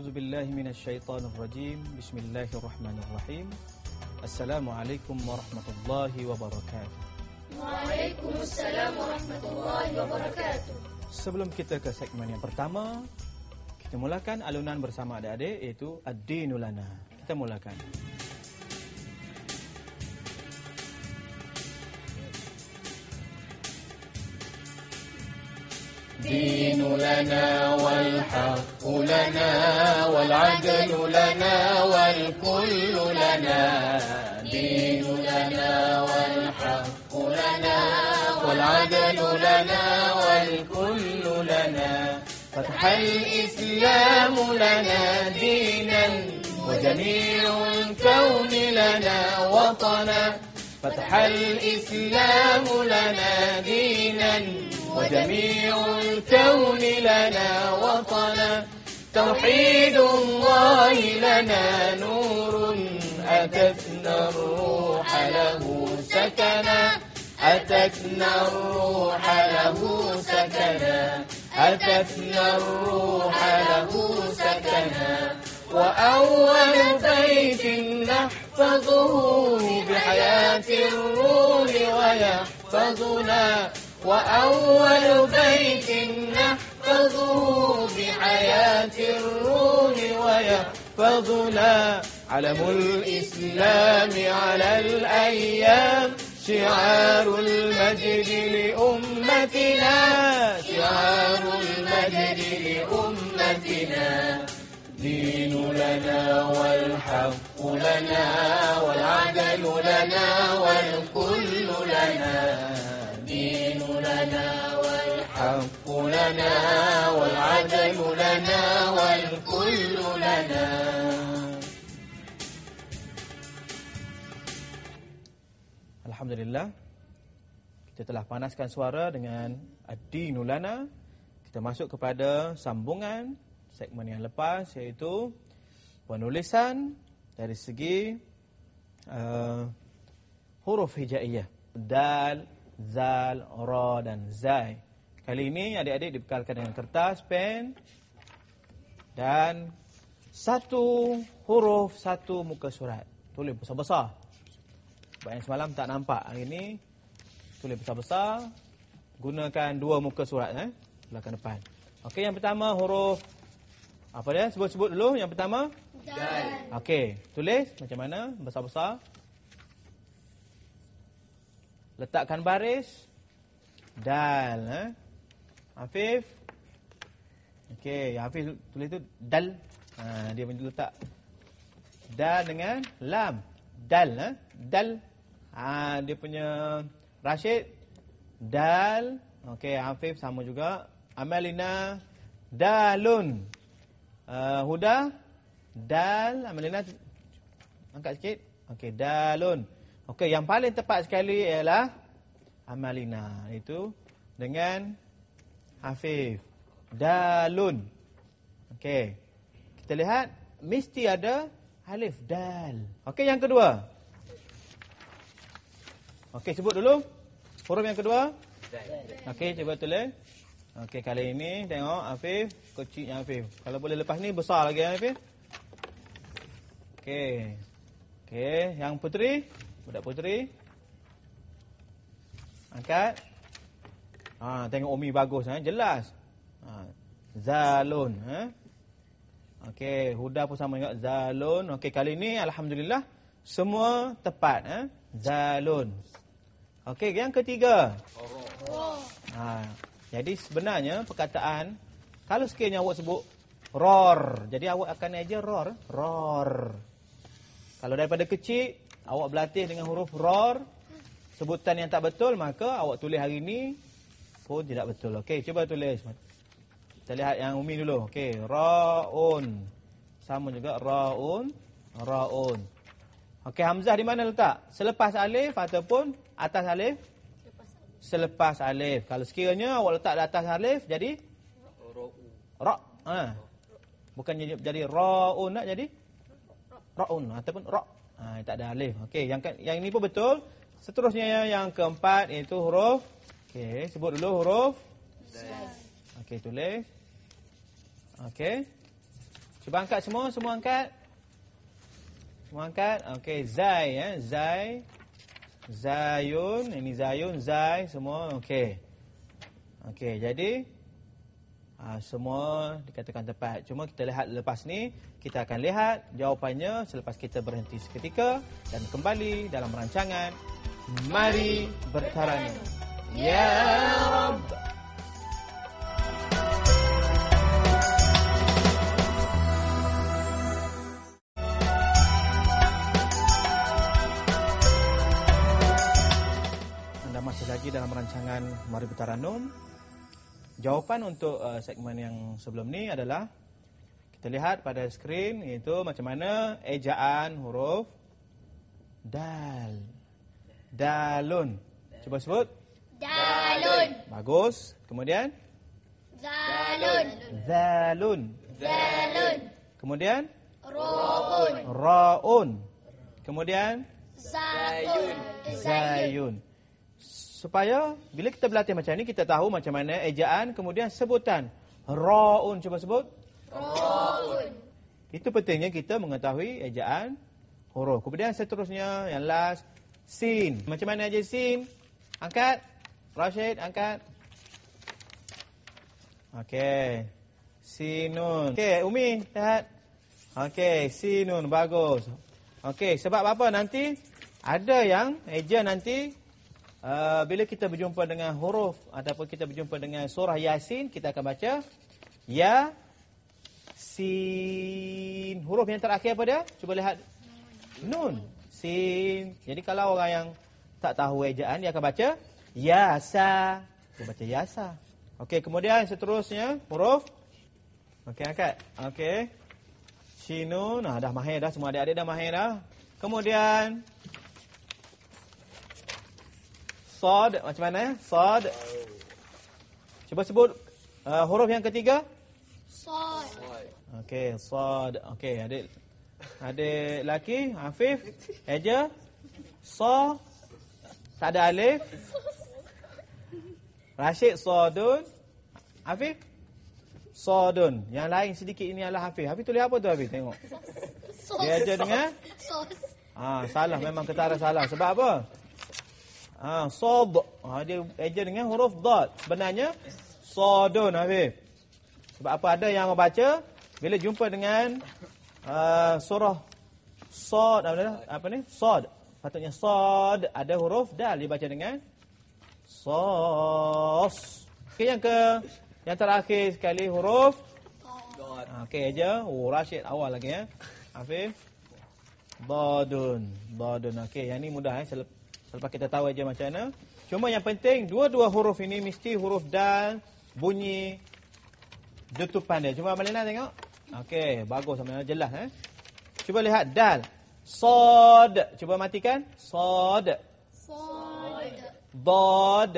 A'udzu billahi minasyaitonir rajim. Bismillahirrahmanirrahim. Assalamualaikum warahmatullahi wabarakatuh. Waalaikumsalam warahmatullahi wabarakatuh. Sebelum kita ke segmen yang pertama, kita mulakan alunan bersama adik-adik, iaitu Ad-Dinu Lana. Kita mulakan. دين لنا والحق لنا والعدل لنا والكل لنا دين لنا والحق لنا والعدل لنا والكل لنا فتح الإسلام لنا دينا وجميع الكون لنا وطنا فتح الإسلام لنا دينا وجميع الكون لنا وطنا توحيد الله لنا نور أتتنا الروح له سكنا أتتنا الروح له سكنا أتتنا الروح له سكنا وأول بيت نحفظه بحياة الروح ويحفظنا وأول بيت نحفظه بحياة الروح ويحفظنا علم الإسلام على الأيام شعار المجد لأمتنا شعار المجد لأمتنا دين لنا والحق لنا والعدل لنا والكل لنا دين لنا والحق لنا والعدل لنا والكل لنا. Alhamdulillah, kita telah panaskan suara dengan Ad-Dinu Lana. Kita masuk kepada sambungan segmen yang lepas, iaitu penulisan dari segi huruf hijaiyah. Dal, Zal, Ra dan Zai. Kali ini adik-adik dibekalkan dengan kertas, pen dan satu huruf, satu muka surat. Tulis besar-besar. Sebab yang semalam tak nampak. Hari ini tulis besar-besar. Gunakan dua muka surat belakang depan. Okey, yang pertama huruf apa dia? Sebut-sebut dulu. Yang pertama Dal. Okey, tulis macam mana? Besar-besar. Letakkan baris. Dal. Hafif. Okey, Hafif tulis tu dal. Dia letak dal dengan lam. Dal. Dal. Dia punya Rashid dal. Okey, Hafif sama juga. Amalina dalun. Huda dal. Amalina angkat sikit. Okey, dalun. Okey, yang paling tepat sekali ialah Amalina, itu dengan Hafif. Dalun. Okey. Kita lihat mesti ada alif dal. Okey, yang kedua. Okey, sebut dulu huruf yang kedua. Okey, cuba tulis. Okey, kali ini tengok Hafif, kecilnya Hafif. Kalau boleh lepas ni besar lagi Hafif. Okey. Okey, yang puteri. Budak puteri. Angkat. Tengok Umi bagus, jelas. Zalun. Okey, Huda pun sama juga. Zalun. Okey, kali ni Alhamdulillah semua tepat. Zalun. Okey, yang ketiga. Jadi sebenarnya perkataan, kalau sekiranya awak sebut ror, jadi awak akan eja ror. Ror. Kalau daripada kecil awak berlatih dengan huruf ror, sebutan yang tak betul, maka awak tulis hari ni pun tidak betul. Okey, cuba tulis. Kita lihat yang Umi dulu. Okey, raun. Sama juga raun, raun. Okey, hamzah di mana letak? Selepas alif ataupun atas alif? Selepas alif. Kalau sekiranya awak letak di atas alif, jadi ra. Bukan jadi raun, nak jadi raun ataupun ra. Tak ada alif. Okey, yang ini pun betul. Seterusnya yang keempat iaitu huruf. Okey, sebut dulu huruf. Okey, tulis. Okey. Cuba angkat semua angkat. Semua angkat. Okey, zai ya, zai. Zayun, ini zayun, zai semua okey. Okey, jadi semua dikatakan tepat. Cuma kita lihat lepas ni, kita akan lihat jawapannya selepas kita berhenti seketika dan kembali dalam rancangan Mari Bertaranum. Ya Rabb. Anda masih lagi dalam rancangan Mari Bertaranum. Jawapan untuk segmen yang sebelum ni adalah kita lihat pada skrin, iaitu macam mana ejaan huruf dal. Dalun. Cuba sebut. Dalun. Bagus. Kemudian Zalun. zalun. Zalun. Kemudian Ro'un. raun. Kemudian Zayun. zayun. Supaya bila kita berlatih macam ni, kita tahu macam mana ejaan kemudian sebutan. Raun, cuba sebut. Ro'un. Itu pentingnya kita mengetahui ejaan huruf. Kemudian seterusnya, yang last, sin. Macam mana aja sin? Angkat. Rashid, angkat. Okey. Sinun. Okey, Umi, lihat. Okey, sinun, bagus. Okey, sebab apa nanti? Ada yang eja nanti, bila kita berjumpa dengan huruf ataupun kita berjumpa dengan surah Yasin, kita akan baca ya, sin. Huruf yang terakhir apa dia? Cuba lihat. Nun. Sin. Jadi kalau orang yang tak tahu ejaan, dia akan baca yasa. Dia baca yasa. Okey, kemudian seterusnya huruf. Okey, angkat. Okey. Shinun. Dah mahir dah, semua adik-adik dah mahir dah. Kemudian Sad, macam mana? Sad. Cuba sebut huruf yang ketiga. Sad. Okey, sad. Okey, adik lelaki, Afif, eja. Sa. Tak ada alif. Rashid, sadun. Afif, sadun. Yang lain sedikit ini adalah Afif. Afif tulis apa tu Afif? Tengok. Dia eja dengan Sos. salah, memang ketara salah. Sebab apa? Sad. Dia eja dengan huruf dad. Sebenarnya sadun, Habib. Sebab apa, ada yang membaca bila jumpa dengan surah sad, apa ni? Sad. Patutnya sad, ada huruf dal, dibaca dengan sos. Okey, yang terakhir sekali huruf okey eja. Rashid awal lagi ya. Habib. Dadun. Okey, yang ni mudah selepas kita tahu aja macam mana. Cuma yang penting dua-dua huruf ini mesti huruf dal bunyi tutupan dia. Cuba Malina tengok. Okey, bagus sama jelas Cuba lihat dal. Sad. Cuba matikan. Sad. Sad. Dad.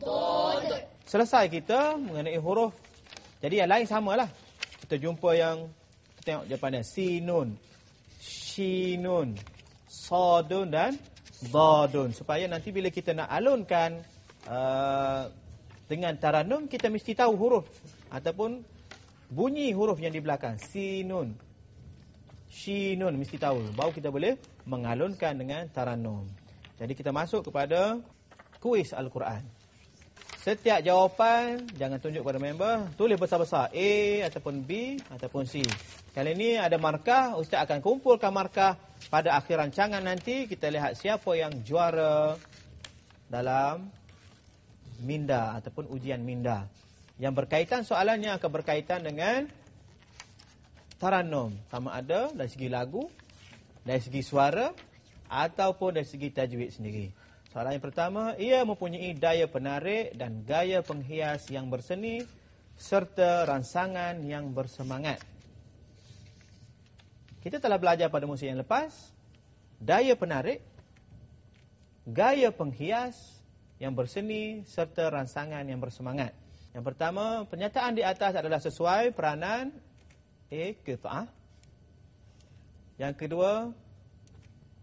Dad. Selesai kita mengenai huruf. Jadi yang lain samalah. Kita jumpa yang kita tengok jawapan dia. Sinun, shinun, sadun dan dadun. Supaya nanti bila kita nak alunkan dengan taranum, kita mesti tahu huruf ataupun bunyi huruf yang di belakang. Sinun, shinun, mesti tahu. Baru kita boleh mengalunkan dengan taranum. Jadi kita masuk kepada kuis Al-Quran. Setiap jawapan jangan tunjuk pada member, tulis besar-besar A ataupun B ataupun C. Kali ini ada markah, ustaz akan kumpulkan markah pada akhir rancangan nanti. Kita lihat siapa yang juara dalam minda ataupun ujian minda. Yang berkaitan soalannya akan berkaitan dengan taranum, sama ada dari segi lagu, dari segi suara ataupun dari segi tajwid sendiri. Soalan yang pertama, ia mempunyai daya penarik dan gaya penghias yang berseni serta rangsangan yang bersemangat. Kita telah belajar pada musim yang lepas, daya penarik, gaya penghias yang berseni serta rangsangan yang bersemangat. Yang pertama, pernyataan di atas adalah sesuai peranan qita'ah. Yang kedua,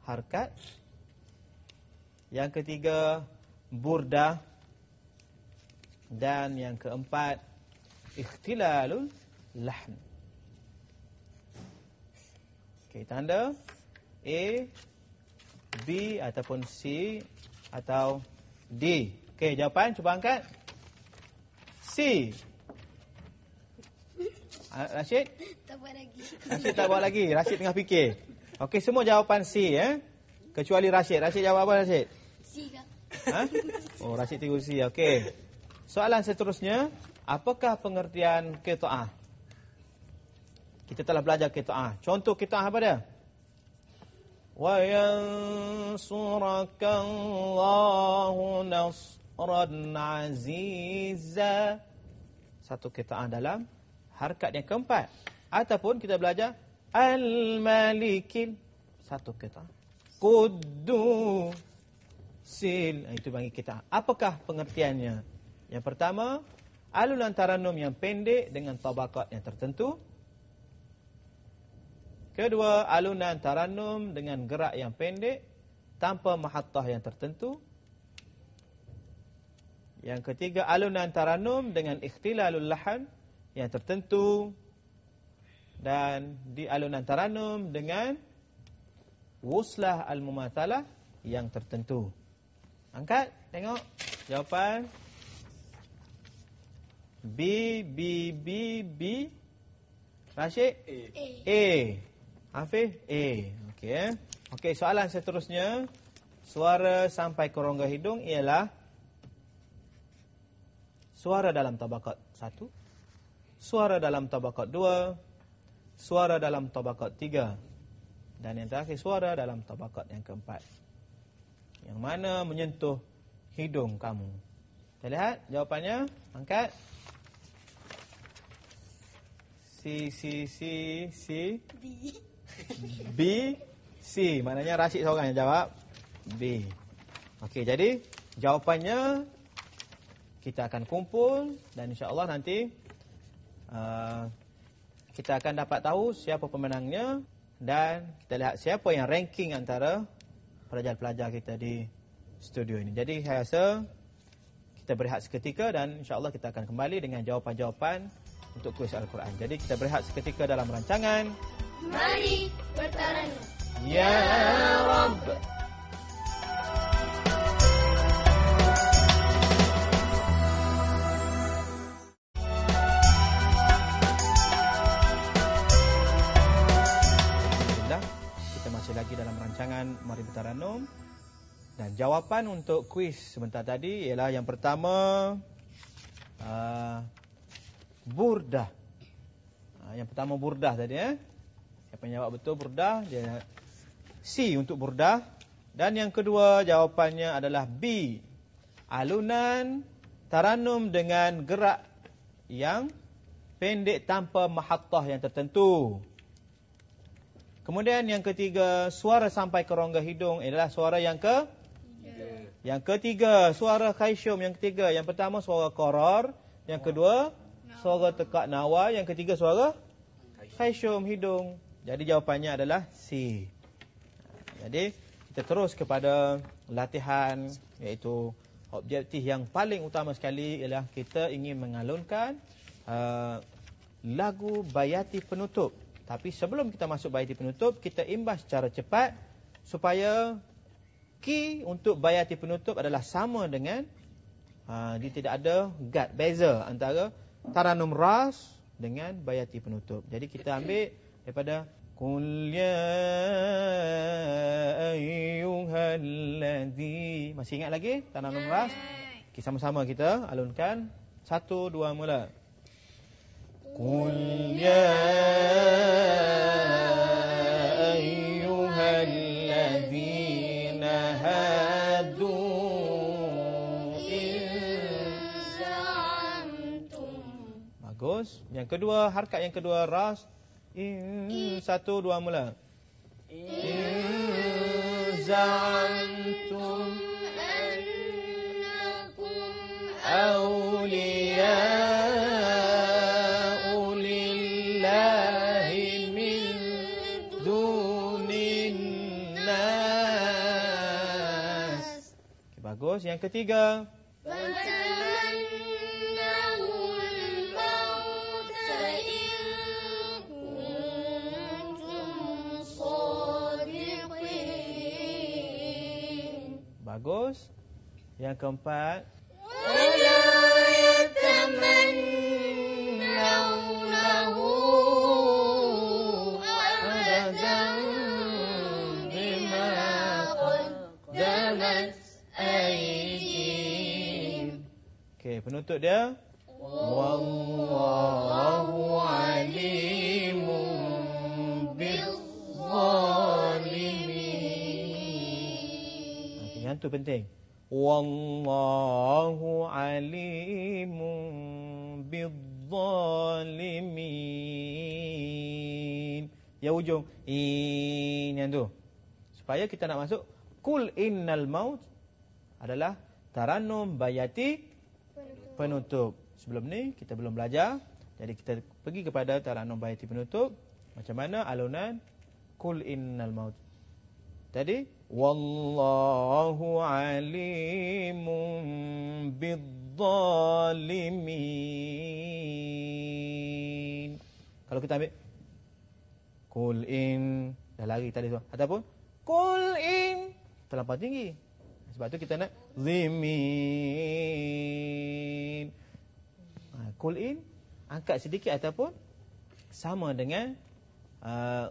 harkat. Yang ketiga, burdah. Dan yang keempat, ikhtilalul lahn. Okey, tanda A, B ataupun C atau D. Okey, jawapan cuba angkat. C. Rashid? Tak buat lagi. Rashid tak buat lagi. Rashid tengah fikir. Okey, semua jawapan C kecuali Rashid. Rashid jawab apa, Rashid? C kak. Ha? Oh, Rashid tiga C. Okey. Soalan seterusnya, apakah pengertian qita'ah? Kita telah belajar qita'ah. Contoh qita'ah apa dia? Wa yansurakallahu nasran azizza. Satu qita'ah dalam harakat yang keempat. Ataupun kita belajar al-malikil. Satu qita'ah. Quddusil. Itu bagi kita. Apakah pengertiannya? Yang pertama, alunan taranum yang pendek dengan tabaqat yang tertentu. Kedua, alunan taranum dengan gerak yang pendek tanpa mahattah yang tertentu. Yang ketiga, alunan taranum dengan ikhtilalul lahan yang tertentu. Dan di alunan taranum dengan wuslah al-mumathalah yang tertentu. Angkat, tengok jawapan. B, B, B, B. Rashid? A. Hafiz? A. Okey. Okey, soalan seterusnya. Suara sampai ke rongga hidung ialah suara dalam tabaqat 1, suara dalam tabaqat 2, suara dalam tabaqat 3, dan yang terakhir suara dalam tabaqat yang keempat. Yang mana menyentuh hidung kamu? Kita lihat jawapannya. Angkat. C, C, C, C. B, C. Maknanya Rashid seorang yang jawab B. Okey, jadi jawapannya kita akan kumpul dan insya-Allah nanti kita akan dapat tahu siapa pemenangnya dan kita lihat siapa yang ranking antara pelajar-pelajar kita di studio ini. Jadi saya rasa kita berehat seketika dan insya-Allah kita akan kembali dengan jawapan-jawapan untuk kuis Al-Quran. Jadi kita berehat seketika dalam rancangan Mari bertaranum. Ya Rabb. Alhamdulillah, kita masih lagi dalam rancangan Mari Bertaranum. Dan jawapan untuk kuis sebentar tadi ialah yang pertama burdah. Yang pertama burdah tadi Siapa yang jawab betul burdah, dia C untuk burdah. Dan yang kedua jawapannya adalah B. Alunan taranum dengan gerak yang pendek tanpa mahattah yang tertentu. Kemudian yang ketiga, suara sampai ke rongga hidung adalah suara yang yang ketiga, suara khaysyum yang ketiga. Yang pertama suara qarar, yang kedua suara tekak nawa, yang ketiga suara khaysyum hidung. Jadi jawapannya adalah C. Jadi kita terus kepada latihan, iaitu objektif yang paling utama sekali ialah kita ingin mengalunkan lagu bayati penutup. Tapi sebelum kita masuk bayati penutup, kita imbas secara cepat supaya key untuk bayati penutup adalah sama dengan dia tidak ada gad, beza antara taranum ras dengan bayati penutup. Jadi kita ambil daripada Qul ya ayyuhalladzi. Masih ingat lagi taranum ras? Okay, sama-sama kita alunkan. 1, 2 mula. Qul ya ayyuhalladzina hadu bagus. Yang kedua, harakat yang kedua ras. 1, 2 mula. Za'antum annakum awliya'u lillahi min dunin nas. Okay, bagus. Yang ketiga, Bagus. Yang keempat. ولا يتمنونه أبدا بما قدمت أيديهم. Okey, penutup dia. Wallahu alimun bizzalimin. Okey, yang tu penting. Wallahu alimun bizzalimin. Ya ujung in yang tu. Supaya kita nak masuk kul innal maut adalah tarannum bayati penutup. Sebelum ni kita belum belajar. Jadi kita pergi kepada tarannum bayati penutup. Macam mana alunan kul innal maut. Tadi wallahu alimun bizzalimin. Kalau kita ambil kul in, dah lari tadi tu. Ataupun kul in, terlampau tinggi. Sebab tu kita nak zimin. Kul in angkat sedikit ataupun sama dengan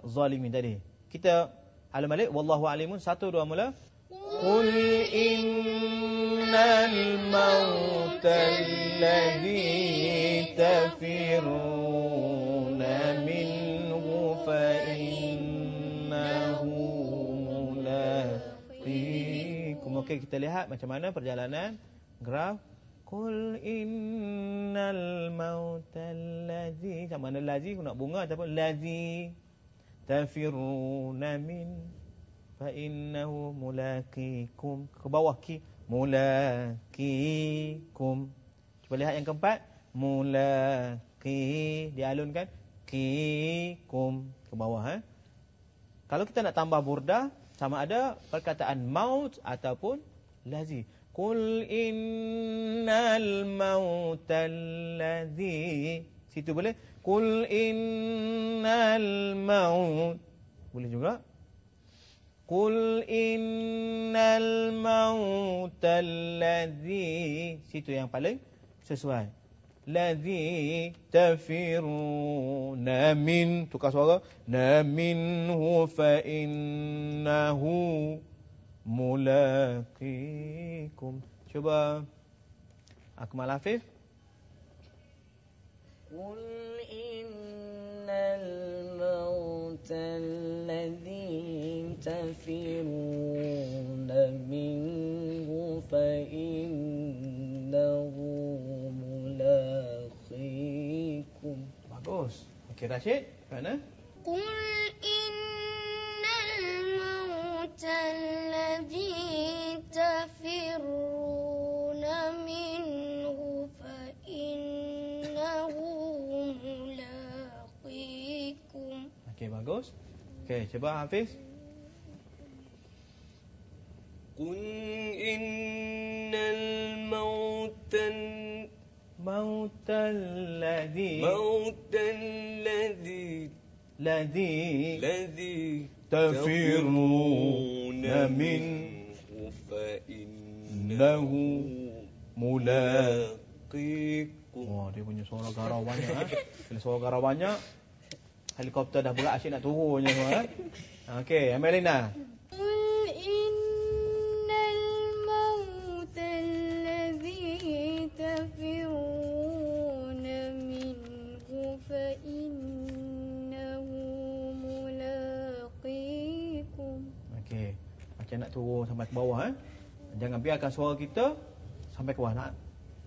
zalimin tadi. Kita alif balik wallahu alimun 1 2 mula. Qul innal mautal ladzi tafiruna minhu fa innahu mulaqikum. Okey, kita lihat macam mana perjalanan graf. Qul innal mautal ladzi, macam mana ladzi nak bunga ataupun ladzi tafiruna min fa innahu mulaqikum. Ke bawah ki mulaqikum. Cuba lihat yang keempat mulaqi, dialunkan qikum ke bawah. Kalau kita nak tambah burdah, sama ada perkataan maut ataupun lazi. Qul innal mautal ladzi, situ boleh. Qul innal maut, boleh juga. Qul innal mautal ladzi, situ yang paling sesuai. Ladzi tafiruna min, tukar suara. Na minhu fa innahu mulaqikum. Cuba Akmal Afif. Qul innal mautal ladzi tafiruna minhu fa innahu mulaqikum. Bagus. Okey Rashid, mana? قل إن الموت الذي تفرون منه فإنه ملاقيكم. Okey, bagus. Okey, cuba Hafiz. Qul innal mautal ladzi tafiruna minhu fa innahu mulaqikum. Wah, dia punya suara garau banyak. Bila suara garau banyak, helikopter dah berat asyik nak turunnya semua. Okey, Amelina. قل إن الموت الذي تفرون منه فإنه ملاقيكم. Okey, macam nak turun sampai ke bawah. Jangan biarkan suara kita sampai ke bawah. Nak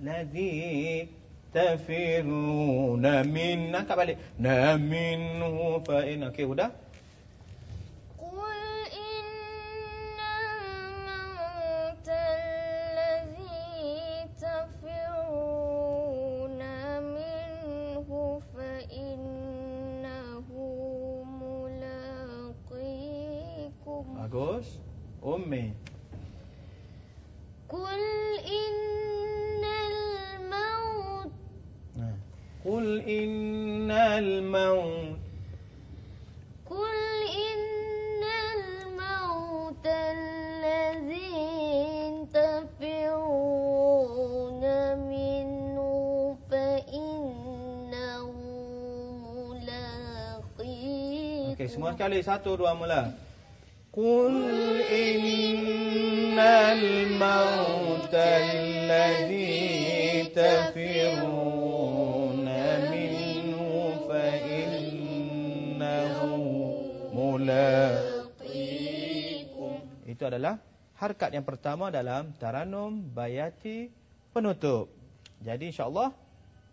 ladzi tafiruna min, angkat balik. Na minhu fa in. Okey, sudah. قل إن الموت الذي تفرون منه فإنه ملاقيكم. Bagus. Ummi. قل إن الموت Qul innal maut. قل إن الموت الذي Okey, semua sekali. 1, 2, mula. Qul innal mauta alladhi tafiruna minhu fa innahu mulaqikum. Itu adalah harkat yang pertama dalam Taranum Bayati penutup. Jadi insya-Allah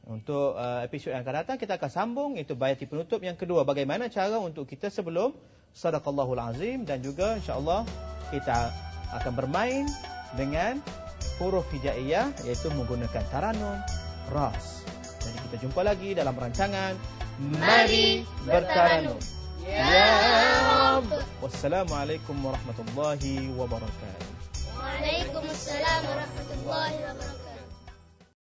untuk episod yang akan datang kita akan sambung itu bayati penutup yang kedua, bagaimana cara untuk kita sebelum Sadaqallahul Azim, dan juga insya-Allah kita akan bermain dengan huruf hijaiyah iaitu menggunakan taranum ras. Jadi kita jumpa lagi dalam rancangan Mari Bertaranum. Ya Rabb. Wassalamualaikum warahmatullahi wabarakatuh. Waalaikumsalam warahmatullahi wabarakatuh.